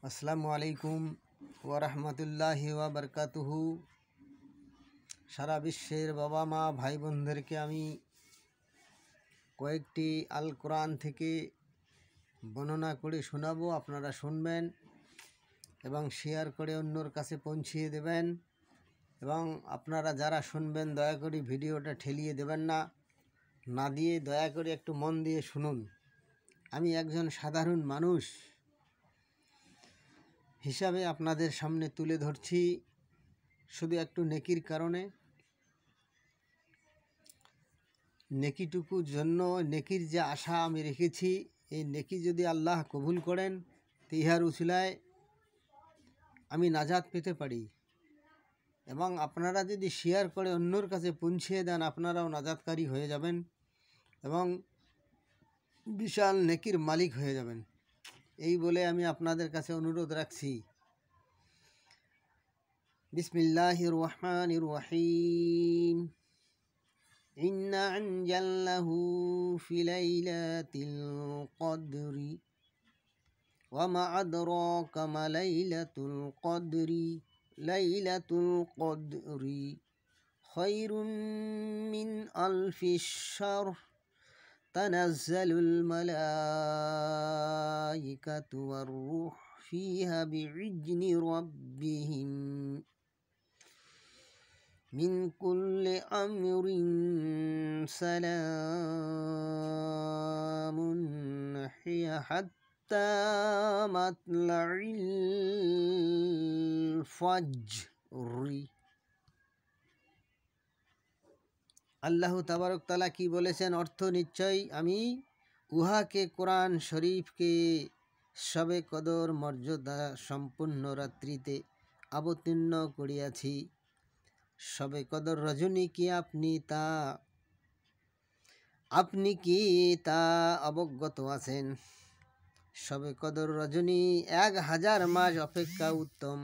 আসসালামু আলাইকুম ওয়া রাহমাতুল্লাহি ওয়া বারাকাতুহু। সারা বিশ্বের বাবা মা ভাই বোনদেরকে আমি কয়েকটি আল কোরআন থেকে বর্ণনা করে শোনাবো, আপনারা শুনবেন এবং শেয়ার করে অন্যর কাছে পৌঁছিয়ে দেবেন। এবং আপনারা যারা শুনবেন দয়া করে ভিডিওটা ঠেলিয়ে দেবেন না দিয়ে দয়া করে একটু মন দিয়ে শুনুন। আমি একজন সাধারণ মানুষ হিসাবে আপনাদের সামনে তুলে ধরছি, শুধু একটু নেকির কারণে। নেকিটুকুর জন্য, নেকির যে আশা আমি রেখেছি, এই নেকি যদি আল্লাহ কবুল করেন তো ইহার উসিলায় আমি নাজাত পেতে পারি। এবং আপনারা যদি শেয়ার করে অন্যর কাছে পৌঁছিয়ে দেন, আপনারাও নাজাতকারী হয়ে যাবেন এবং বিশাল নেকির মালিক হয়ে যাবেন। এই বলে আমি আপনাদের কাছে অনুরোধ রাখছি। বিসমিল্লাহির রহমানির রহিম। ইন্না আনজালনাহু ফি লাইলাতিল কদরি ওয়া মা আদরাকা মা লাইলাতুল কদরি। লাইলাতুল কদরি খায়রুম মিন আলফিশ শাহর। তানাজ্জালুল মালাইকাতু ওয়ার রূহ ফিহা বিইذনি রাব্বিহিম মিন কুল্লি আমরিন সালামুন হিয়া হাত্তা মাতলাইল ফাজরি। আল্লাহ তাবারক তাআলা কি বলেছেন? অর্থ, নিশ্চয় আমি উহাকে, কোরআন শরীফকে, শবে কদর মর্যাদা সম্পূর্ণ রাত্রিতে অবতীর্ণ করিয়াছি। শবে কদর রজনী কি আপনি কি তা অবগত আছেন? শবে কদর রজনী 1000 মাস অপেক্ষা উত্তম।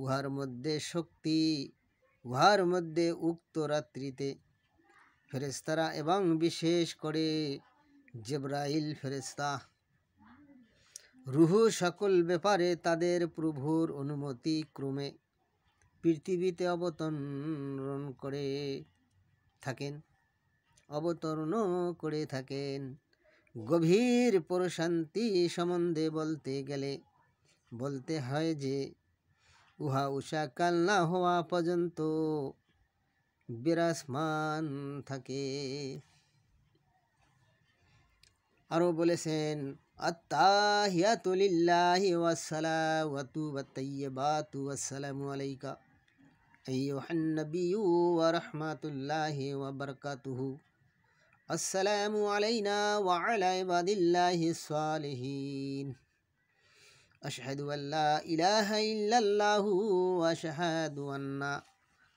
উহার মধ্যে শক্তি, উহার মধ্যে উক্ত রাত্রিতে ফেরেশতারা এবং বিশেষ করে জিবরাইল ফেরেশতা রূহ সকল ব্যাপারে তাদের প্রভুর অনুমতি ক্রমে পৃথিবীতে অবতরণ করে থাকেন। গভীর প্রশান্তি সম্বন্ধে বলতে গেলে বলতে হয় যে উহা উষাকাল না হওয়া পর্যন্ত বিরাজমান থাকে। আরও বলেছেন, আত্তাহিয়াতু লিল্লাহি ওয়াসসালাওয়াতু ওয়াত-তাইয়্যিবাতু ওয়াসসালামু আলাইকা আইয়ুহান নাবিয়্যু ওয়া রাহমাতুল্লাহি ওয়া বারাকাতুহু। আসসালামু আলাইনা ওয়া আলা ইবাদিল্লাহিস সালিহিন। আশহাদু আল্লা ইলাহা ইল্লাল্লাহু ওয়া আশহাদু আন্না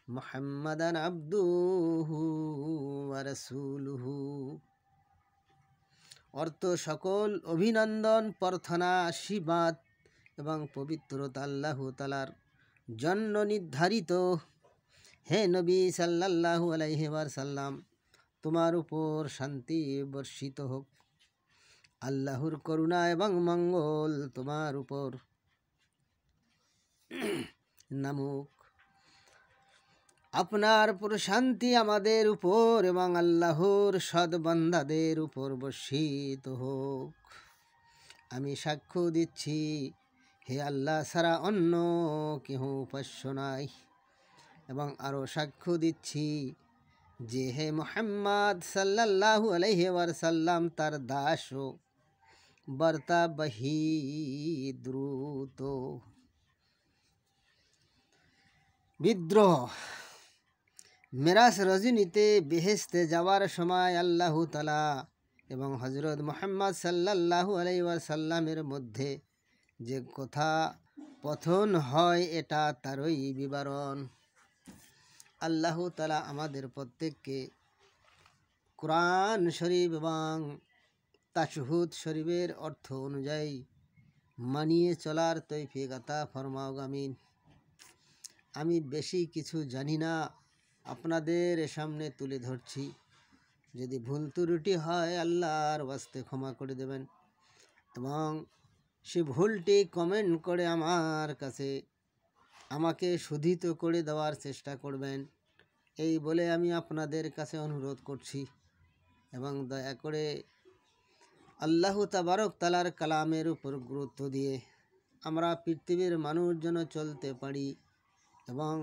মুহাম্মাদান আবদুহু ওয়া রাসূলুহু। অর্থ, সকল অভিনন্দন, প্রার্থনা, আশীর্বাদ এবং পবিত্রতা আল্লাহ তাআলার জন্য নির্ধারিত। হে নবী সাল্লাল্লাহু আলাইহি ওয়াসাল্লাম, তোমার উপর শান্তি বর্ষিত হোক। আল্লাহর করুণা এবং মঙ্গল তোমার উপর নামুক। আপনার প্রশান্তি আমাদের উপর এবং আল্লাহর সৎ বান্দাদের উপর বর্ষিত হোক। আমি সাক্ষ্য দিচ্ছি, হে আল্লাহ ছাড়া অন্য কেহ উপাস্য নাই, এবং আরও সাক্ষ্য দিচ্ছি যে হে মুহাম্মদ সাল্লাল্লাহু আলাইহি ওয়াসাল্লাম তার দাস ও বার্তাবাহী দ্রুত। বিদ্রোহ। মেরাজ রজনীতে বেহেশতে যাওয়ার সময় আল্লাহ তাআলা এবং হযরত মুহাম্মদ সাল্লাল্লাহু আলাইহি ওয়াসাল্লামের মধ্যে যে কথা কথন হয়, এটা তারই বিবরণ। আল্লাহ তাআলা আমাদের প্রত্যেককে কোরআন শরীফ এবং তাশহুদ শরীফের অর্থ অনুযায়ী মানিয়ে চলার তৌফিক আতা ফরমাও, আমিন। আমি বেশি কিছু জানি না, আপনাদের সামনে তুলে ধরছি। যদি ভুল ত্রুটি হয় আল্লাহর ওয়াস্তে ক্ষমা করে দেবেন। এবং সে ভুলটি কমেন্ট করে আমার কাছে আমাকে শুধিত করে দেওয়ার চেষ্টা করবেন, এই বলে আমি আপনাদের কাছে অনুরোধ করছি। এবং দয়া করে আল্লাহ তাবারক তাআলার কালামের উপর গুরুত্ব দিয়ে আমরা পৃথিবীর মানুষ যেন চলতে পারি এবং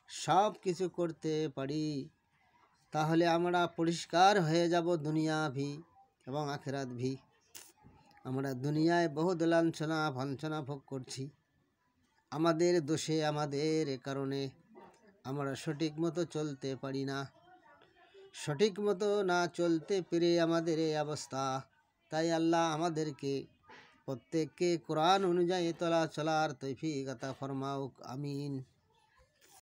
সব কিছু করতে পারি, তাহলে আমরা পরিষ্কার হয়ে যাব দুনিয়া ভি এবং আখিরাত ভি। আমরা দুনিয়ায় বহুত লাঞ্ছনা ভাঞ্ছনা ভোগ করছি আমাদের দোষে, আমাদের কারণে আমরা সঠিক মতো চলতে পারি না। সঠিক মতো না চলতে পেরে আমাদের এই অবস্থা। তাই আল্লাহ আমাদেরকে প্রত্যেককে কোরআন অনুযায়ী চলার তৌফিক আতা ফরমাউক, আমিন।